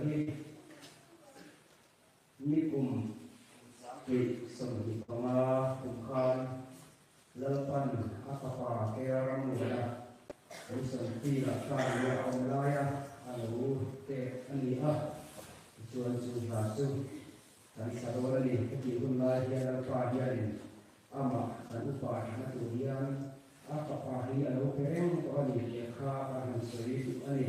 hi mi tui som hi panga khan lalpan akapa keram wala usan ti la kan ya omlaya alu te ani chuan chu ha chu kan sarwala ni ki hunna hian pa hian ama kan pa na tu hian akapa hi alu kerem ko ani lekha an sari ani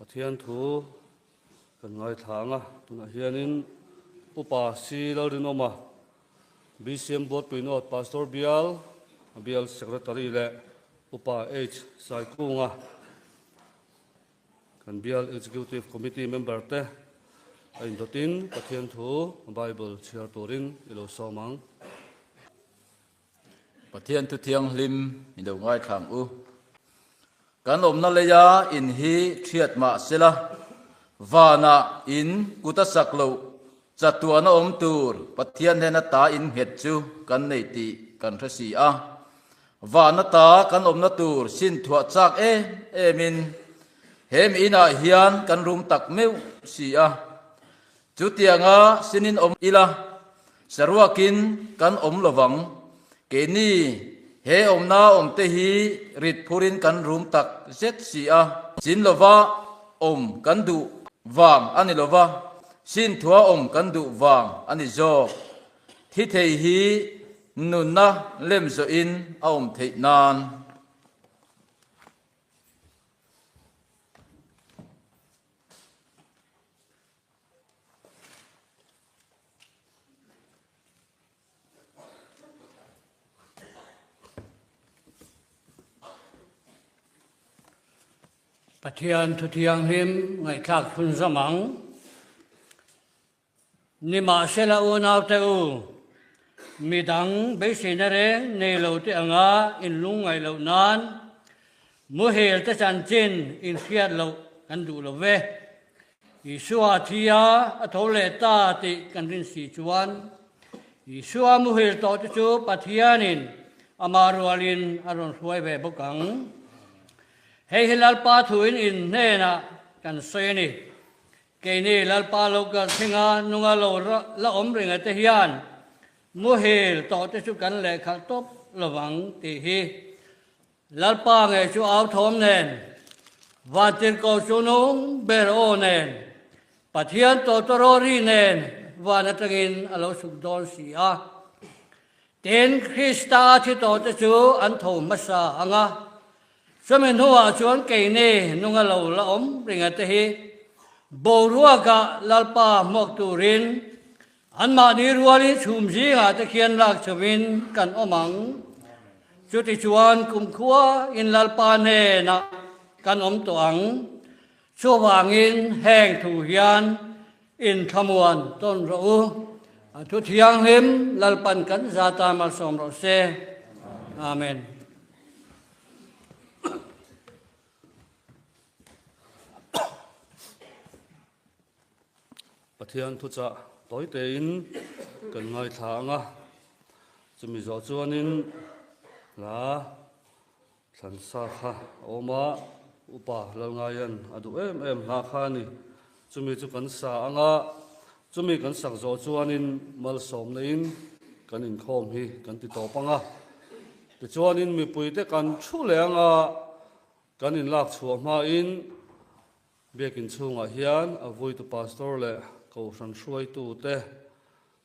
Pathian thu kan ngai thanga tuna hianin upa si lo rin oma BCM board pinot pastor Bial secretary le upa H Saikunga kan Bial executive committee member te Ain dotin Pathian thu Bible chiar turin ilo somang. Pathian tu thiang lim in do ngai thang u. Kan om na leya in hi thiat ma sela. Vana in kuta saklo chatuana om tur Pathian hena ta in het chu kan nei ti kan rasi a. Vana ta kan om na tur sin thua chak min hem ina hian kan rum tak meu si a. Chu tianga sinin om ila sarwakin kan om lawang ke ni he om na om te hi rit phurin kan rum tak zet si a. Sin lova om kan du vàng ani lova sin thua om kan du vàng ani zo thi thei hi nun na lem zo in a om thei nan. Pathian thu thiang him ngai thak thun zamang ni ma sela u naw te u mi dang be sinare nei lo te anga in lung ngai lo nan mu hel ta chan chin in khiat lo kan du lo ve Isua thia a thole ta ti kan rin si chuan Isua mu hel to te chu Pathianin amarualin aron huai ve bokang hei hilal pa thuin in ne na kan sei ni ke ni lal pa lo ka thinga nunga lo la om ringa te hian mu hel to te chu kan le khal top lawang ti hi lal pa nge chu aw thom nen wa tin ko chu nong ber o nen Pathian to ro ri nen wa na tangin alo suk don si a ten Krista thi to te chu an thom ma sa anga Samen hoa chuan kei ne nunga lo la om ringa te hi bo ruwa ka lalpa mok turin an ma ni ruali chum ji ha te khian lak chawin kan omang chuti chuan kum khua in lalpa ne na kan om to ang chu wangin heng thu hian in thamuan ton ro thu thiang him lalpan kan zata mal som ro se amen. Pathian thu cha tối te in kan ngai thanga chumi zo chuanin la than sa kha oma upa lalngayan adu em ha kha ni chumi chu kan sa anga chumi kan sak zo chuanin mal som nein kan in khom hi kan ti to panga ti chuanin mi pui te kan thu le anga kan in lak chu ma in bekin chunga hian a voi tu pastor le ko san suai tu te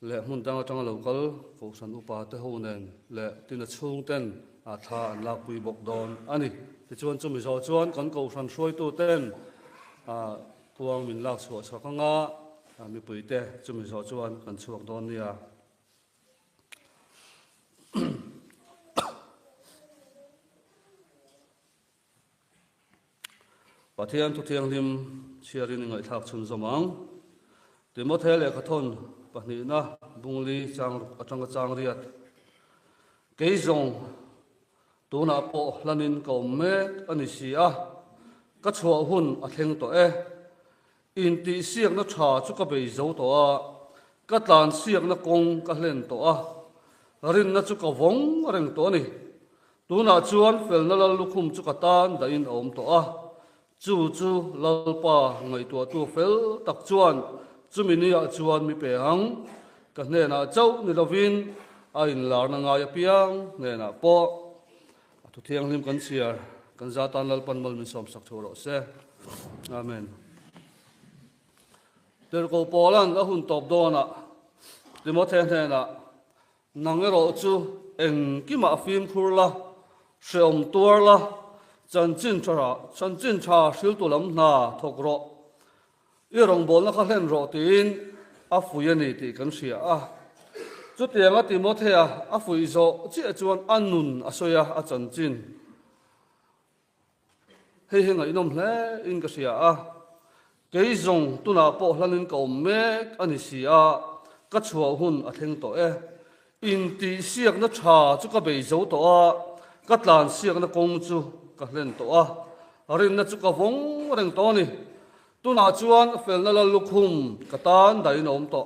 le mun tang atang local ko san upa te ho nen le tin a chung ten a tha an lak pui bok don ani ti chuan chumi zo chuan kan ko san suai tu ten a tuang min lak chu sa khanga mi pui te chumi zo chuan kan chuak don nia Pathian thu thiang lim chiarin ngai thak chun zamang Timothy le khathon pahni na bungli chang chang riat keizong tuna po lanin ko me ani sia ka chua hun a thleng to in ti siak na tha chu ka bei zo to a ka tlan siak na kong ka hlen to a rin na chu ka vong reng to ni tuna chuan fel na lal lukhum chu ka tan da in om to a chu lalpa ngai tu fel tak chuan chumi ni a chuan mi pe hang ka hne na chau ni lovin a in lar na nga ya piang ne na po tu thiang lim kan siar kan za tan lalpan mal min som sak thoro se amen der ko polan a hun top dona Timothy hne na nangero chu eng ki ma phim khurla sheom turla chan chin cha sil tu lam na thokro irong bol na kha hlen ro tin a fuyani ti kan sia a chu tianga Timothy a fui zo chi chuan anun asoya a chan chin hei ngai nom hle in ka sia a cái dòng tu na po lanin ka mek ani sia ka chua hun a theng to e in ti siak na tha chu ka bei zo to a ka tlan siak na kong chu ka len to a rin na chu ka vong reng to ni tu na chuan fel na lal lukhum ka tan dai nom to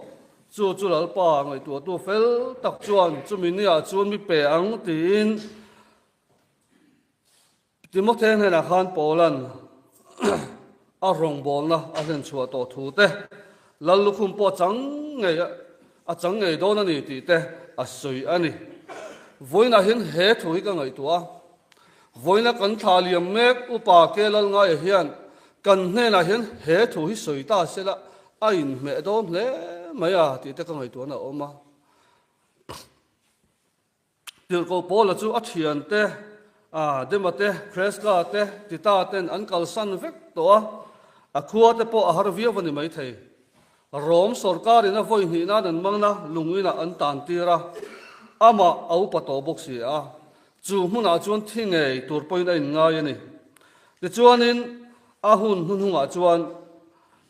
chu lal pa ngai tu fel tak chuan chu min ya chuan mi pe ang tin Timothy na khan Poland a rong bol na a len chua to thu te lal lukhum po chang ngai do na ni ti te a sui ani voina hin he thui ka ngai tua voina kan thaliam mek upa ke lal ngai hian kan hne na hin he thui sui ta sela a in me do hle maya ti te ka ngai tua na oma til ko pola chu a thian te demate kreska te tita ten an kal san vek to a khua te po a har via vani mai thei rom sarkar ina voi ni na dan mangna lungina an tan tira ama au pato boxi a chu huna chuan thingei tur point in nga yani ti chuanin a hun hunga chuan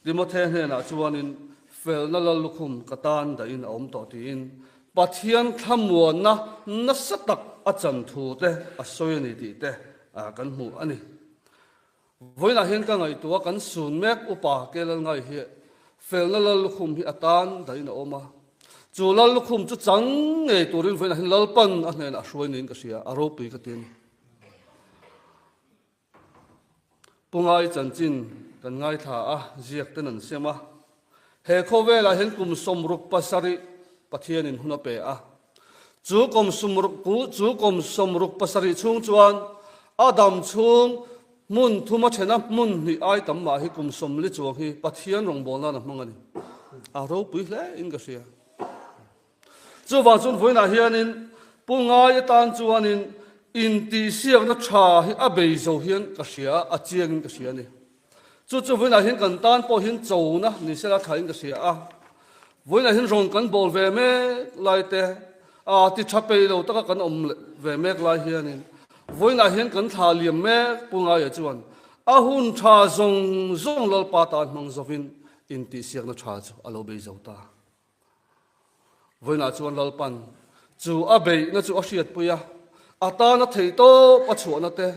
dimothe he na chuanin fel na lal lukhum katan da in om to tin pathian thamuan na satak a chan thu te a soi ni ti te a kan mu ani voina hen ka ngai tua kan sun mek upa ke lal ngai hi fel na lal lukhum hi atan da in oma chu lal lukhum chu chang nge turin voina hen lal pan a hnen a hruai nin ka sia a ro pi ka tin pungai chanchin kan ngai tha a ziak ten an sema he khovela hen kum somruk pasari pathian in huna pe a chu kom somruk pasari chung chuan adam chung mun thuma thena mun ni ai tam ma hi kum som li chuang hi pathian rong bol na mangani a ro pui hle in ka sia chu wa chun voina hianin pungai tan chuanin in ti siak na tha hi a bei zo hian ka sia a chiang ka sia ni chu voina hin kan tan po hin chou na ni sela thain ka sia a voina hin rong kan bol ve me lai te ti chape lo ta kan om ve me lai hianin voina hin kan thaliam me pungai a chuan a hun tha zong lal pa ta mang zovin in ti siak na tha chu alo bei zo ta voina chuan lal pan chu a bei na chu a hriat puya ata na thei to pa chuana te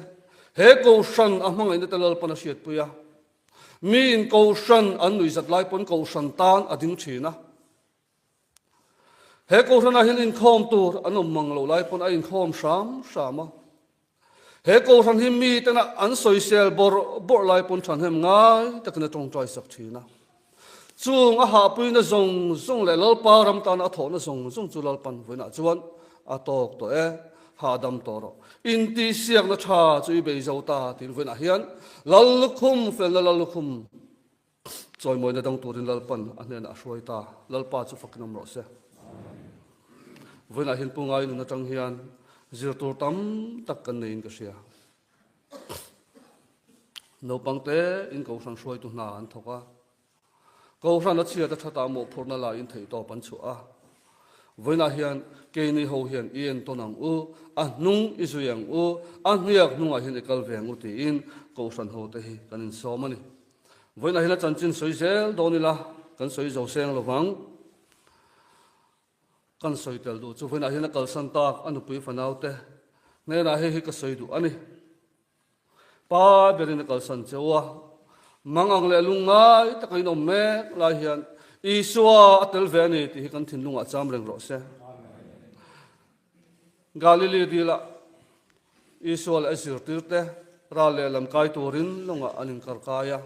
he ko shan a mangai na te lal pan a hriat puya mi in ko shan an nui zat lai pon ko shan tan a ding thina he ko shan a hin in khom tur an mang lo lai pon a in khom sama he ko shan hi mi te na an social bor lai pon than hem ngai ta kana tong trai sak thina chung a ha pui na zong le lal pa ram tan a tho na zong chu lal pan voina chuan a tok to e ha dam toro in ti siak na tha chu be zo ta tin voina hian lal lukhum fel lal lukhum choi moi na dang turin lal pan a hnen a hruai ta lal pa chu faknam ro se voina hian pungai nu na tang hian zir tur tam tak kan nein ka sia no pangte in ko sang hruai tu na an thoka ko ran a chia ta thata mo phurna la in thei to pan chu a voina hian ke ni ho hian ien to nang u a nung isuyang u a hniak nunga hin ekal veng u ti in ko ran ho te hi kan in so mani voina hian chanchin soi sel donila kan soi zo seng lowang kan soi tel du chu voina hian kal san tak anu pui fanau te ne na he ka soi du ani pa berin kal san chewa mangang le lungai takai nom me la hian isua atel veni ti kan thin lunga cham reng ro se galili dila isual asir tirte ra le lam kai turin lunga anin karkaya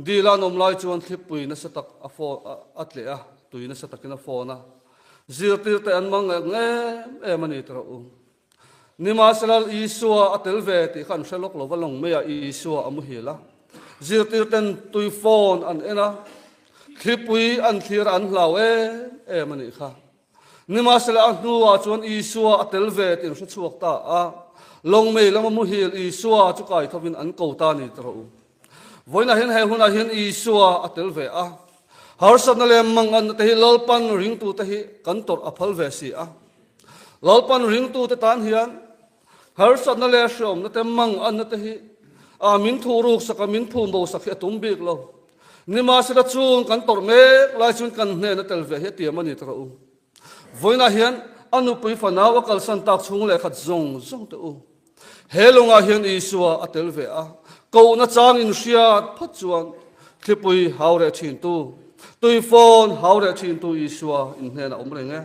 dila nom lai chuan thipui na satak afo atle a tuina satakina fona zir tirte an mang nge e mani tra u nima salal isua atel ve ti khan shelok lo walong me ya isua amu hila zir tirten tui phone an ena thipui an thir an hlawe e mani kha nima sala an nuwa chuan isua atel ve tin hru chuak ta a long me lama mu hil isua chu kai thovin an ko ta ni tro voina hin he huna hin isua atel ve a har san le mang an te hi lolpan ring tu te hi kan tor aphal ve si a lolpan ring tu te tan hian har san le shom na te mang an te hi a min thu ruk saka min phu bo sakhe tum bik lo ni ma se da chung kan tor me lai chun kan hne na tel ve he ti mani tra u voina hian anu pui fana wa kal san tak chung le khat zong zong te u helonga hian isua atel ve a ko na chang in riat phat chuan klipui haure thin tu tui phone haure thin tu isua in hne na om renge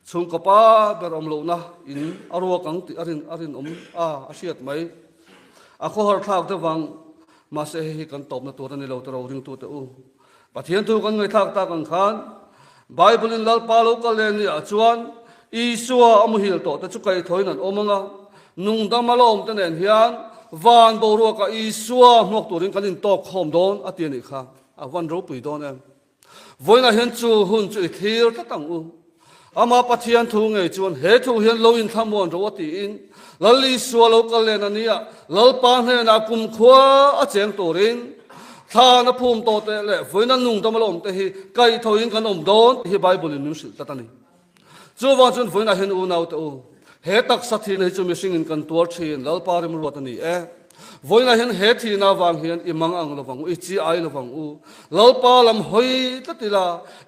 chung ka pa ber om lo na in arwa kang ti arin om a asiat mai a kho har thak te wang ma se hi kan top na tur ani lo tro ring tu te u pathian tu kan ngai thak ta kan khan bible in lal pa lo ka le ni a chuan isua amuhil to ta chu kai thoinan omanga nung damalom te nen hian van bo ro ka isua nok turin kan in tok khom don atiani kha a van ro pui don em voina hian chu hun chu thir ta tang u ama pathian thu ngai chuan he thu hian lo in thamon ro ti in lali suwa lo ka le na nia lal pa hne na kum khwa a cheng turin tha na phum to te le voina nung damalom te hi kai thoin kan om don hi bible in sil ta tani chu wa chun voina hian u nau te u he tak sathi nei chu mi sing in kan tuar thin lal pa rim ro tani e voina hian he thi na wang hian imang ang lo wang u chi ai lo wang u lal pa lam hoi tatila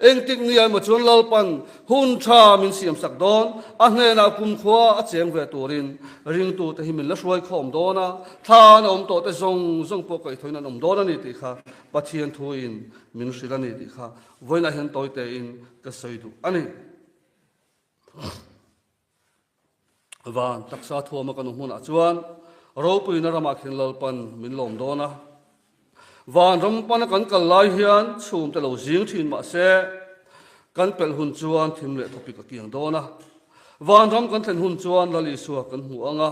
eng tik ni ai ma chun lal pan hun tha min siam sak don a hne na kum khwa a cheng ve turin ring tu te himin la suai khom dona tha na om to te zong zong po kai thoina om dona ni ti kha pathian thu in min silani ti kha voina hian toi te in ka sei du ani van taksa thua ma kan hun a chuan ro pui na rama khin lal pan min lom dona van ram pan kan kal lai hian chhum te lo jing thin ma se kan pel hun chuan thim le topic kiang dona van ram kan thlen hun chuan lali suwa kan hu anga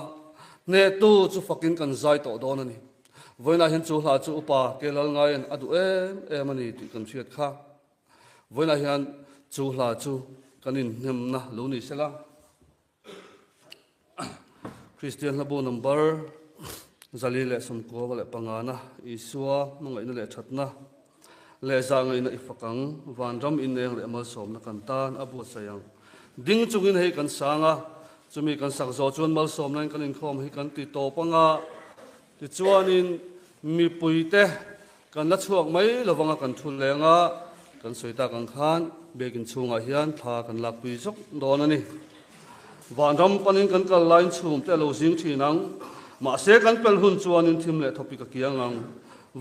ne tu chu fakin kan zai to dona ni voina hian chu hla chu upa ke lal ngai an adu em ani ti kan thiat kha voina hian chu hla chu kanin nem na lo ni sela Christian labu number zalile somko wale pangana isua mangai na le thatna le zangai na ifakang vanram ineng le mal som na kantan abu sayang ding chungin hei kan sanga chumi kan sakzo chuan mal som nan kan in khom hi kan ti to panga ti chuanin mi puite kan la chuak mai lawanga kan thul lenga kan soita kan khan begin chunga hian tha kan lak pui sok donani van ram panin kan kal line chhum te lo jing thinang ma se kan pel hun chuan in thim le thopi ka kiangang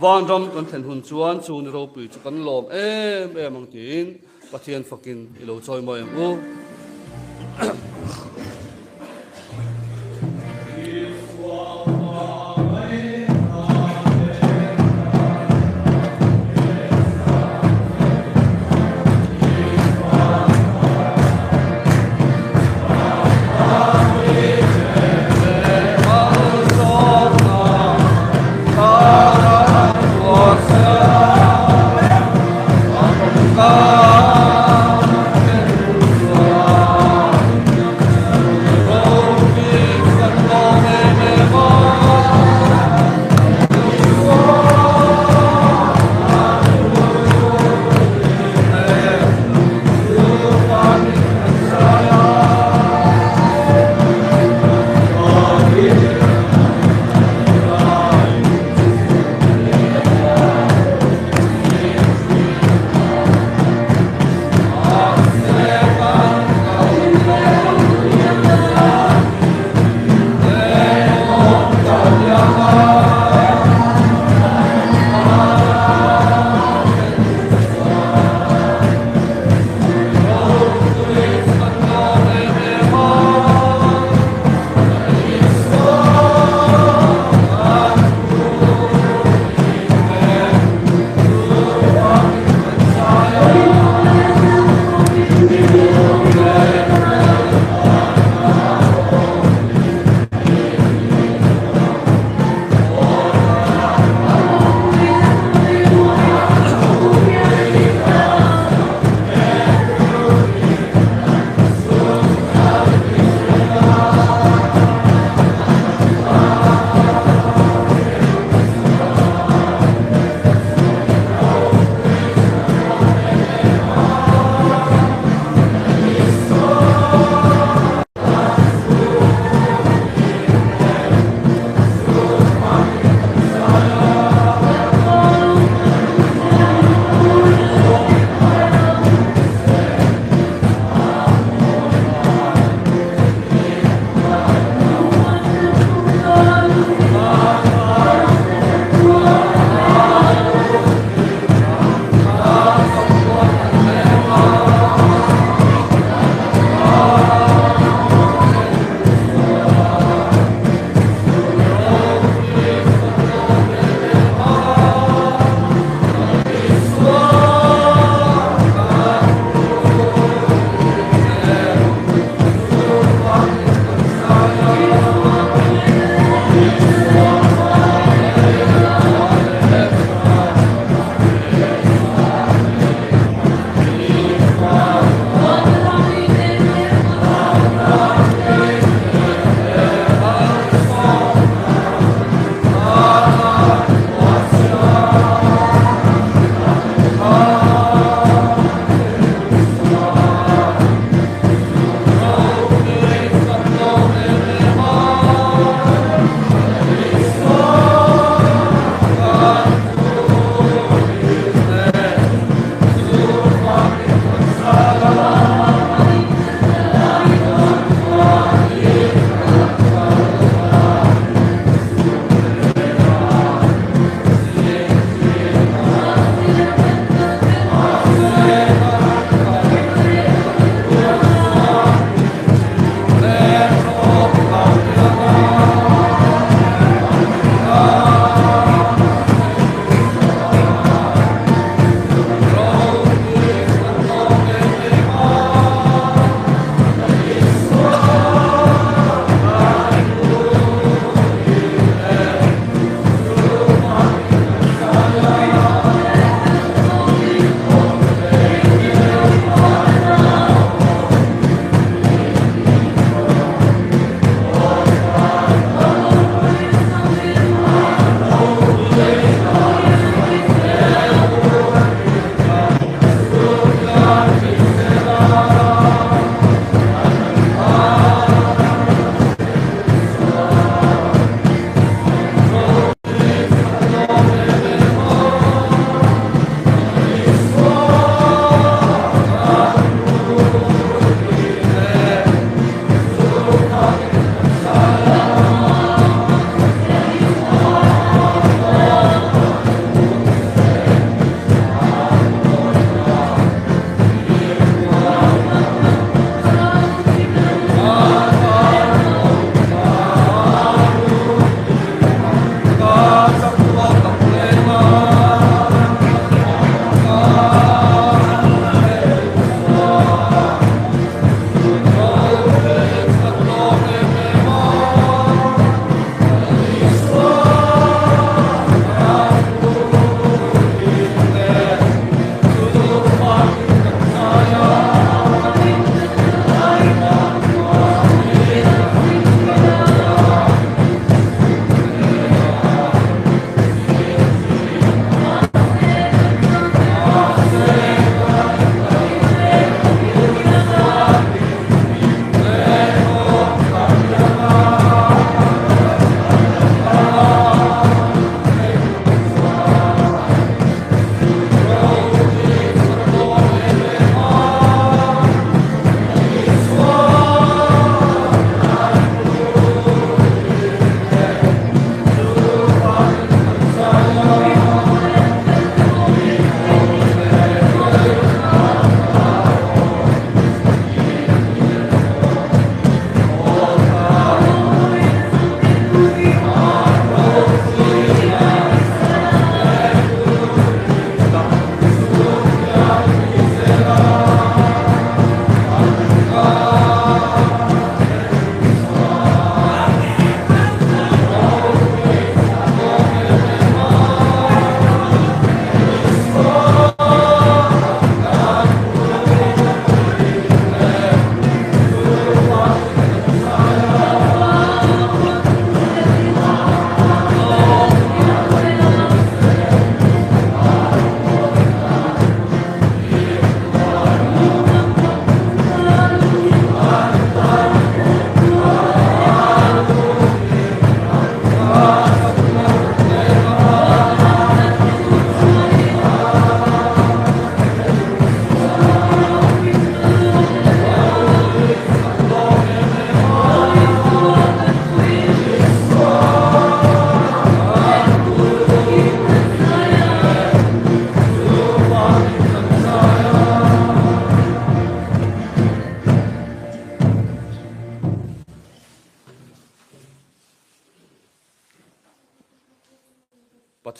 van ram kan thlen hun chuan chu ni ro pui chu kan lom em ang tin pathian fakin ilo choi moi mu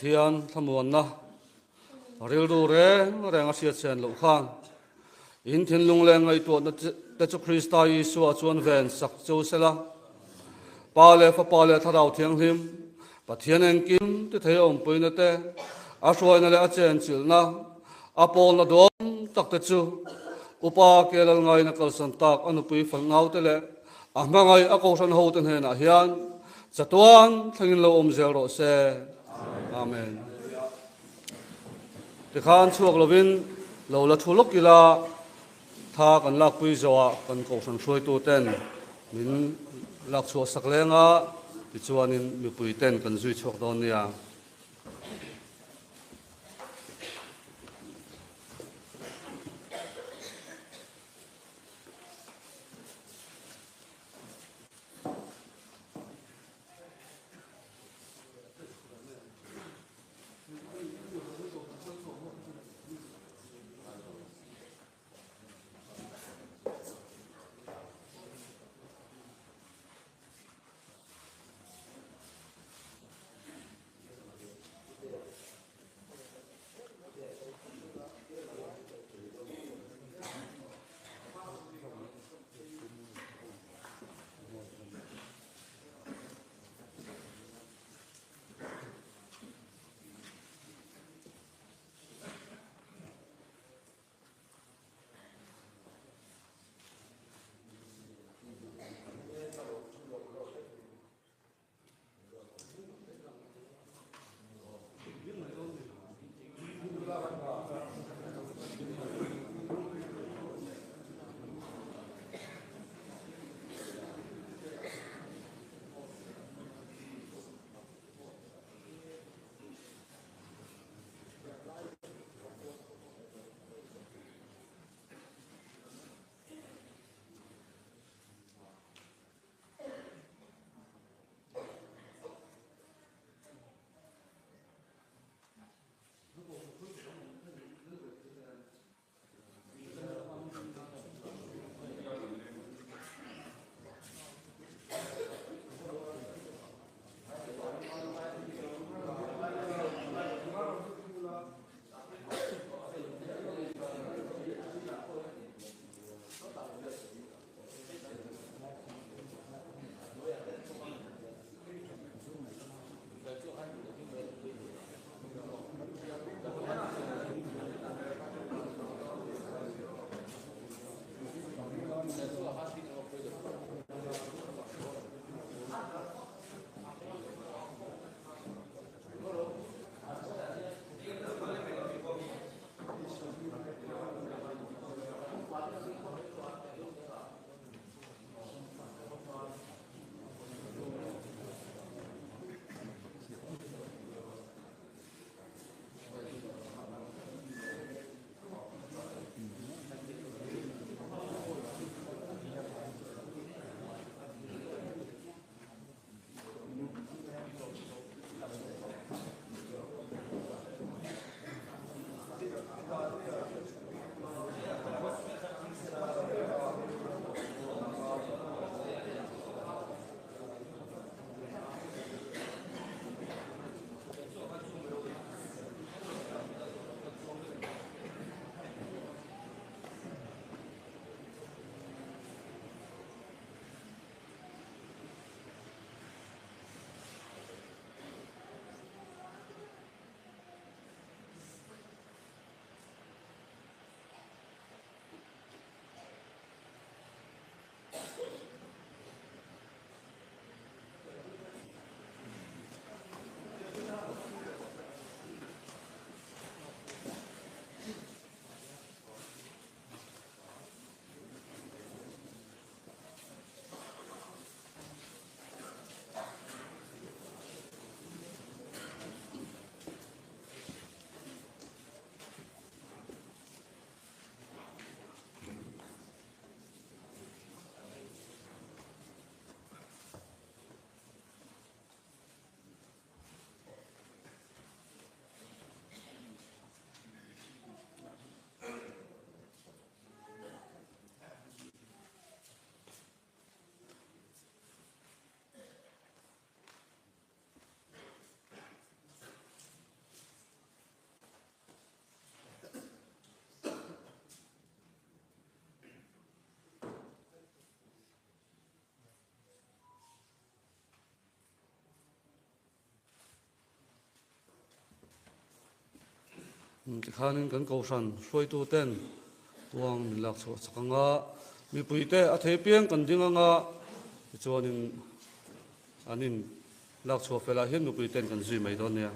pathian thamuan na ril ru re renga sia chen lo khang in thin lung le ngai to na te chu Krista Yesu a chuan ven sak chu sela pa le fa pa le tharau thiang hlim pathian en kim te thei om puina te a hruai na le a chen chil na a pol na dom tak te chu upa kelal ngai na kal san tak anu pui fal ngau te le a mangai a ko san ho ten he na hian chatuan thangin lo om zel ro se amen te khan chuak lovin lo la thulok ila tha kan lak pui zawa kan ko san throi tu ten min lak chu sak lenga ti chuanin mi pui ten kan zui chok don nia ti khanin kan ko san soi tu ten tuang min lak chu sakanga mi puite a thei piang kan dinga nga chuanin anin lak chu fela hian mi puiten kan zui mai don nia